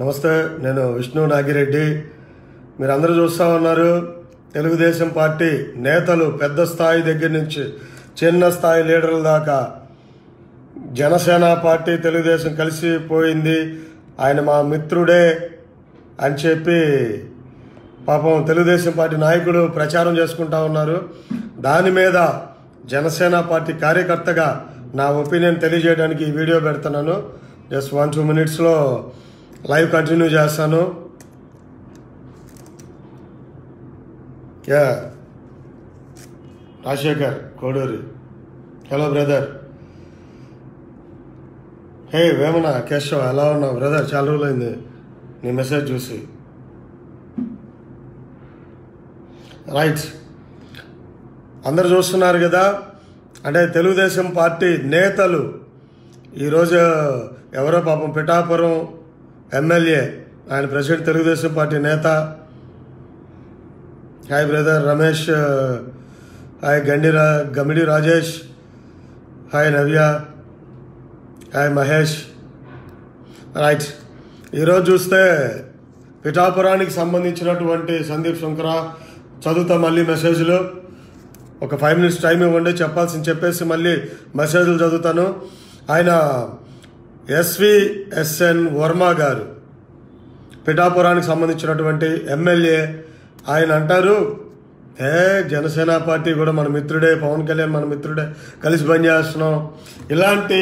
నమస్తే, నేను విష్ణు నాగిరెడ్డి. మీరందరూ చూస్తూ ఉన్నారు. తెలుగుదేశం పార్టీ నేతలు పెద్ద స్థాయి దగ్గర నుంచి చిన్న స్థాయి లీడర్ల దాకా జనసేన పార్టీ తెలుగుదేశం కలిసిపోయింది, ఆయన మా మిత్రుడే అని చెప్పి పాపం తెలుగుదేశం పార్టీ నాయకులు ప్రచారం చేసుకుంటా ఉన్నారు. దాని మీద జనసేన పార్టీ కార్యకర్తగా నా ఒపీనియన్ తెలియజేయడానికి ఈ వీడియో పెడుతున్నాను. జస్ట్ 1-2 మినిట్స్లో లైవ్ కంటిన్యూ చేస్తాను. Rajasekhar Koduri, hello brother. Hey Vemana Keshav, ఎలా ఉన్నావు బ్రదర్? చాలా రోజులైంది నీ మెసేజ్ చూసి. రైట్, అందరు చూస్తున్నారు కదా. అంటే తెలుగుదేశం పార్టీ నేతలు ఈరోజు ఎవరో పాపం పిఠాపురం ఎమ్మెల్యే, ఆయన ప్రెసిడెంట్ తెలుగుదేశం పార్టీ నేత. Hi brother Ramesh, hi Gamidi Rajesh, hi Navya, hi Mahesh. Right, ఈరోజు చూస్తే పిఠాపురానికి సంబంధించినటువంటి సందీప్ శంకర చదువుతా మళ్ళీ మెసేజ్లు. ఒక 5 మినిట్స్ టైం ఇవ్వండి, చెప్పాల్సింది చెప్పేసి మళ్ళీ మెసేజ్లు చదువుతాను. ఆయన ఎస్విఎస్ఎన్ వర్మ గారు, పిఠాపురానికి సంబంధించినటువంటి ఎమ్మెల్యే. ఆయన అంటారు, జనసేన పార్టీ కూడా మన మిత్రుడే, పవన్ కళ్యాణ్ మన మిత్రుడే, కలిసి పనిచేస్తున్నాం. ఇలాంటి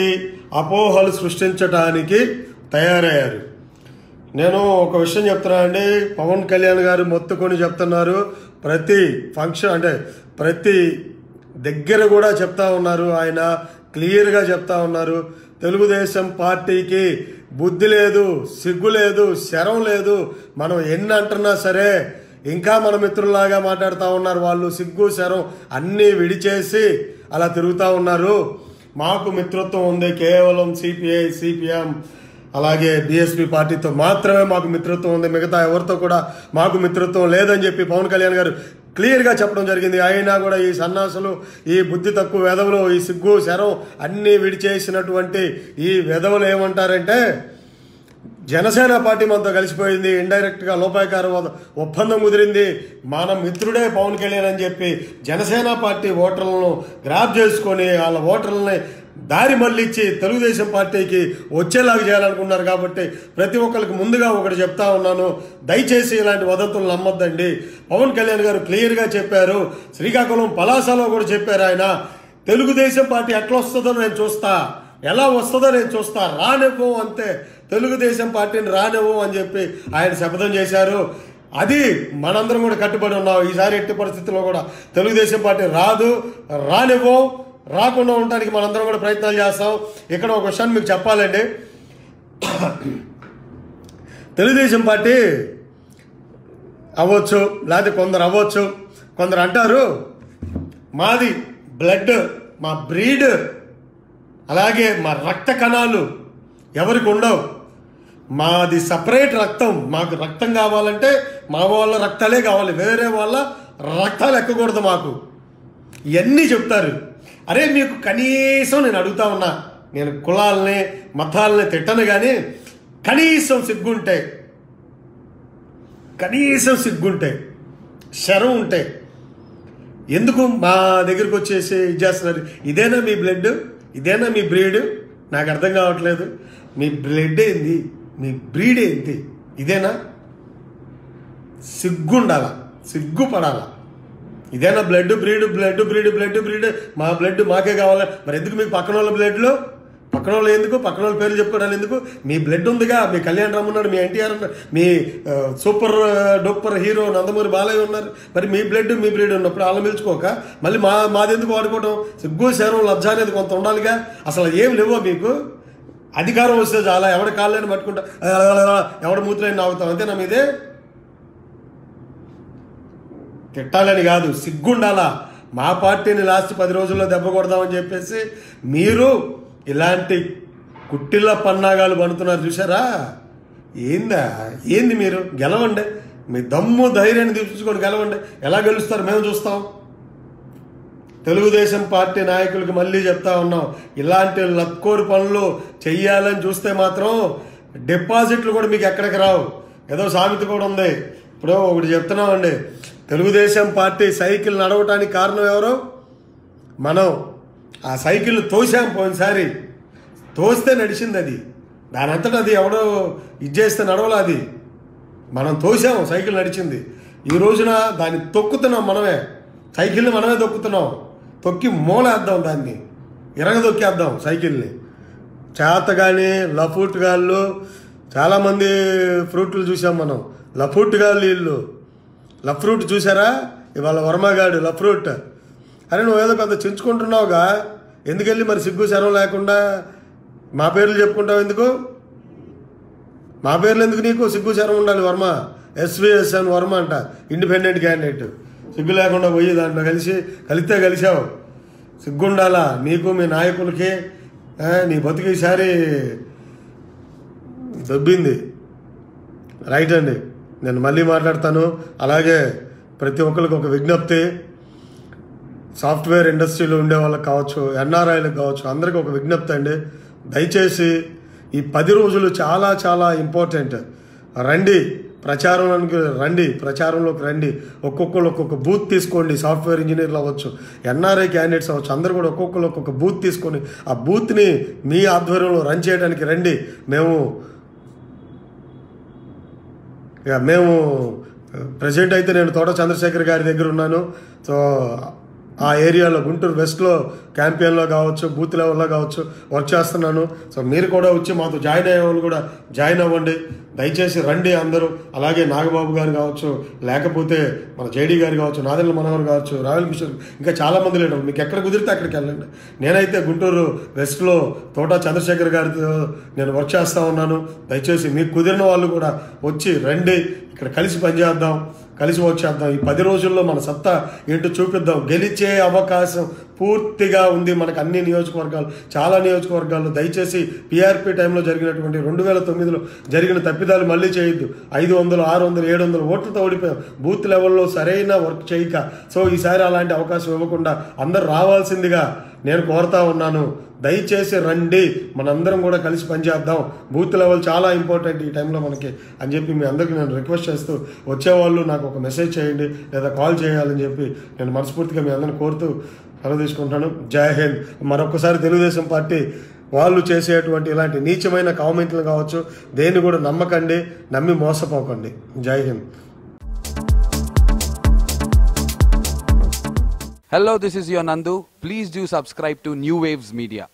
అపోహలు సృష్టించడానికి తయారయ్యారు. నేను ఒక విషయం చెప్తున్నానండి. పవన్ కళ్యాణ్ గారు మొత్తుకొని చెప్తున్నారు, ప్రతి ఫంక్షన్ అంటే ప్రతి దగ్గర కూడా చెప్తా ఉన్నారు. ఆయన క్లియర్గా చెప్తా ఉన్నారు, తెలుగుదేశం పార్టీకి బుద్ధి లేదు, సిగ్గు లేదు, శరం లేదు. మనం ఎన్ని అంటున్నా సరే ఇంకా మన మిత్రుల్లాగా మాట్లాడుతూ ఉన్నారు. వాళ్ళు సిగ్గు శరం అన్నీ విడిచేసి అలా తిరుగుతూ ఉన్నారు. మాకు మిత్రత్వం ఉంది కేవలం సిపిఐ, సిపిఎం అలాగే బీఎస్పీ పార్టీతో మాత్రమే మాకు మిత్రత్వం ఉంది, మిగతా ఎవరితో కూడా మాకు మిత్రత్వం లేదని చెప్పి పవన్ కళ్యాణ్ గారు క్లియర్గా చెప్పడం జరిగింది. అయినా కూడా ఈ సన్నాసులు, ఈ బుద్ధి తక్కువ వెధవలు, ఈ సిగ్గు శరం అన్నీ విడిచేసినటువంటి ఈ వెధవలు ఏమంటారంటే, జనసేన పార్టీ మనతో కలిసిపోయింది, ఇండైరెక్ట్గా లోపాయకార ఒప్పందం కుదిరింది, మన మిత్రుడే పవన్ కళ్యాణ్ అని చెప్పి జనసేన పార్టీ ఓటర్లను గ్రాప్ చేసుకొని వాళ్ళ ఓటర్లని దారి మళ్ళించి తెలుగుదేశం పార్టీకి వచ్చేలాగా చేయాలనుకున్నారు. కాబట్టి ప్రతి ఒక్కరికి ముందుగా ఒకటి చెప్తా ఉన్నాను, దయచేసి ఇలాంటి వదంతులు నమ్మొద్దండి. పవన్ కళ్యాణ్ గారు క్లియర్గా చెప్పారు, శ్రీకాకుళం పలాసలో కూడా చెప్పారు. ఆయన తెలుగుదేశం పార్టీ ఎట్లా వస్తుందో నేను చూస్తా, ఎలా వస్తుందో నేను చూస్తా, రానివ్వం అంతే, తెలుగుదేశం పార్టీని రానివ్వం అని చెప్పి ఆయన శపథం చేశారు. అది మనందరం కూడా కట్టుబడి ఉన్నాం. ఈసారి ఎట్టి పరిస్థితుల్లో కూడా తెలుగుదేశం పార్టీ రాదు, రానివ్వం. రాకుండా ఉండడానికి మనందరం కూడా ప్రయత్నాలు చేస్తాం. ఇక్కడ ఒక విషయాన్ని మీకు చెప్పాలండి. తెలుగుదేశం పార్టీ అవ్వచ్చు, లేకపోతే కొందరు అవ్వచ్చు. కొందరు అంటారు మాది బ్లడ్, మా బ్రీడ్, అలాగే మా రక్త కణాలు ఎవరికి ఉండవు, మాది సపరేట్ రక్తం, మాకు రక్తం కావాలంటే మా వాళ్ళ రక్తాలే కావాలి, వేరే వాళ్ళ రక్తాలు ఎక్కకూడదు మాకు, ఇవన్నీ చెప్తారు. అరే మీకు కనీసం నేను అడుగుతా ఉన్నా, నేను కులాలని మతాలని తిట్టను, కానీ కనీసం సిగ్గుంటే, కనీసం సిగ్గుంటే, శరం ఉంటే ఎందుకు మా దగ్గరికి వచ్చేసి ఇది చేస్తున్నారు? ఇదేనా మీ బ్లడ్? ఇదేనా మీ బ్రీడ్? నాకు అర్థం కావట్లేదు. మీ బ్లడ్ ఏంది, మీ బ్రీడ్ ఏంటి? ఇదేనా? సిగ్గుండాలా, సిగ్గుపడాలా. ఇదేనా blood breed, blood breed, blood breed, మా బ్లడ్ మాకే కావాలి. మరి ఎందుకు మీకు పక్కన వాళ్ళ బ్లడ్లో, పక్కన వాళ్ళు ఎందుకు, పక్కన వాళ్ళ పేర్లు చెప్పుకోవడానికి ఎందుకు? మీ బ్లడ్ ఉందిగా, మీ కళ్యాణ్ రామ్ ఉన్నాడు, మీ ఎన్టీఆర్ ఉన్నారు, మీ super duper hero Nandamuri Balayya ఉన్నారు. మరి మీ బ్లడ్ మీ బ్రీడ్ ఉన్నప్పుడు అలా పిలుచుకోక మళ్ళీ మాదెందుకు వాడుకోవడం? సిగ్గు శరం లజ్జ అనేది కొంత ఉండాలిగా. అసలు ఏం లేవో మీకు? అధికారం వస్తే చాలా, ఎవడి కాళ్ళని పట్టుకుంటా, ఎవడ మూతులని నాగుతాం, అంతేనా మీదే? తిట్టాలని కాదు, సిగ్గుండాలా. మా పార్టీని లాస్ట్ 10 రోజుల్లో దెబ్బ కొడదామని చెప్పేసి మీరు ఇలాంటి కుట్టిళ్ళ పన్నాగాలు పడుతున్నారు చూసారా? ఏంది మీరు? గెలవండి, మీ దమ్ము ధైర్యాన్ని తీర్చుకొని గెలవండి. ఎలా గెలుస్తారు మేము చూస్తాం. తెలుగుదేశం పార్టీ నాయకులకు మళ్ళీ చెప్తా ఉన్నాం, ఇలాంటి లక్కోరు పనులు చెయ్యాలని చూస్తే మాత్రం డిపాజిట్లు కూడా మీకు ఎక్కడికి రావు. ఏదో సామెత కూడా ఉంది. ఇప్పుడు ఒకటి చెప్తున్నామండి, తెలుగుదేశం పార్టీ సైకిల్ నడవటానికి కారణం ఎవరు? మనం. ఆ సైకిల్ తోసాం పోయినసారి, తోస్తే నడిచింది అది. దాని అంతటా అది ఎవడో చేస్తే నడవలా, అది మనం తోసాం, సైకిల్ నడిచింది. ఈ రోజున దాన్ని తొక్కుతున్నాం మనమే, సైకిల్ని మనమే తొక్కుతున్నాం. తొక్కి మూలేద్దాం, దాన్ని ఇరగదొక్కేద్దాం సైకిల్ని. చేతగాని లఫూట్గాళ్ళు చాలామంది ఫ్రూట్లు చూసాం మనం. లఫూట్గాళ్ళు వీళ్ళు. లఫ్రూట్ చూసారా? ఇవాళ వర్మగాడు లఫ్రూట్. అరే నువ్వేదో పెద్ద చించుకుంటున్నావుగా, ఎందుకెళ్ళి మరి సిగ్గు శరం లేకుండా మా పేర్లు చెప్పుకుంటావు ఎందుకు? మా పేర్లు ఎందుకు నీకు? సిగ్గు శరం ఉండాలి. వర్మ SVSN వర్మ అంట, ఇండిపెండెంట్ క్యాండిడేట్. సిగ్గు లేకుండా పోయి దాంట్లో కలిసావు. సిగ్గుండాలా నీకు, మీ నాయకులకి. నీ బతుకు ఈసారి దొబ్బింది. రైట్ అండి, నేను మళ్ళీ మాట్లాడతాను. అలాగే ప్రతి ఒక్కరికి ఒక విజ్ఞప్తి, సాఫ్ట్వేర్ ఇండస్ట్రీలో ఉండే వాళ్ళకి కావచ్చు, NRIలకు కావచ్చు, అందరికీ ఒక విజ్ఞప్తి అండి. దయచేసి ఈ 10 రోజులు చాలా చాలా ఇంపార్టెంట్. రండి, ప్రచారంలోకి రండి. ఒక్కొక్కరు ఒక్కొక్క బూత్ తీసుకోండి. సాఫ్ట్వేర్ ఇంజనీర్లు అవ్వచ్చు, NRI క్యాండిడేట్స్ అవ్వచ్చు, అందరూ కూడా ఒక్కొక్కరు ఒక్కొక్క బూత్ తీసుకొని ఆ బూత్ని మీ ఆధ్వర్యంలో రన్ చేయడానికి రండి. మేము ప్రెసిడెంట్ అయితే నేను తోట చంద్రశేఖర్ గారి దగ్గర ఉన్నాను. సో ఆ ఏరియాలో గుంటూరు వెస్ట్లో క్యాంపెయిన్లో కావచ్చు, బూత్ లెవెల్లో కావచ్చు వర్క్ చేస్తున్నాను. సో మీరు కూడా వచ్చి మాతో జాయిన్ అయ్యే వాళ్ళు కూడా జాయిన్ అవ్వండి. దయచేసి రండి అందరూ. అలాగే నాగబాబు గారు కావచ్చు, లేకపోతే మన JD గారు కావచ్చు, నాదెండ్ల మనోహర్ కావచ్చు, రాయల్ కిషోర్, ఇంకా చాలామంది లీడర్లు. మీకు ఎక్కడ కుదిరితే అక్కడికి వెళ్ళండి. నేనైతే గుంటూరు వెస్ట్లో తోట చంద్రశేఖర్ గారితో నేను వర్క్ చేస్తూ ఉన్నాను. దయచేసి మీకు కుదిరిన వాళ్ళు కూడా వచ్చి రండి, ఇక్కడ కలిసి పనిచేద్దాం, కలిసి వచ్చేద్దాం. ఈ 10 రోజుల్లో మన సత్తా ఏంటో చూపిద్దాం. గెలిచే అవకాశం పూర్తిగా ఉంది మనకు అన్ని నియోజకవర్గాలు, చాలా నియోజకవర్గాల్లో. దయచేసి PRP టైంలో జరిగినటువంటి 2009లో జరిగిన తప్పిదాలు మళ్ళీ చేయొద్దు. 500, 600, 700 ఓట్లతో ఓడిపోయాం, బూత్ లెవెల్లో సరైన వర్క్ చేయక. సో ఈసారి అలాంటి అవకాశం ఇవ్వకుండా అందరు రావాల్సిందిగా నేను కోరుతా ఉన్నాను. దయచేసి రండి, మనందరం కూడా కలిసి పనిచేద్దాం. బూత్ లెవెల్ చాలా ఇంపార్టెంట్ ఈ టైంలో మనకి అని చెప్పి మీ అందరికీ నేను రిక్వెస్ట్ చేస్తూ, వచ్చేవాళ్ళు నాకు ఒక మెసేజ్ చేయండి లేదా కాల్ చేయాలని చెప్పి నేను మనస్ఫూర్తిగా మీ అందరిని కోరుతూ సెలవు తీసుకుంటాను. జై హింద్. మరొకసారి తెలుగుదేశం పార్టీ వాళ్ళు చేసేటువంటి ఇలాంటి నీచమైన కామెంట్లు కావచ్చు, దేన్ని కూడా నమ్మకండి, నమ్మి మోసపోకండి. జై Hind. Hello, this is your Nandu. Please do subscribe to New Waves Media.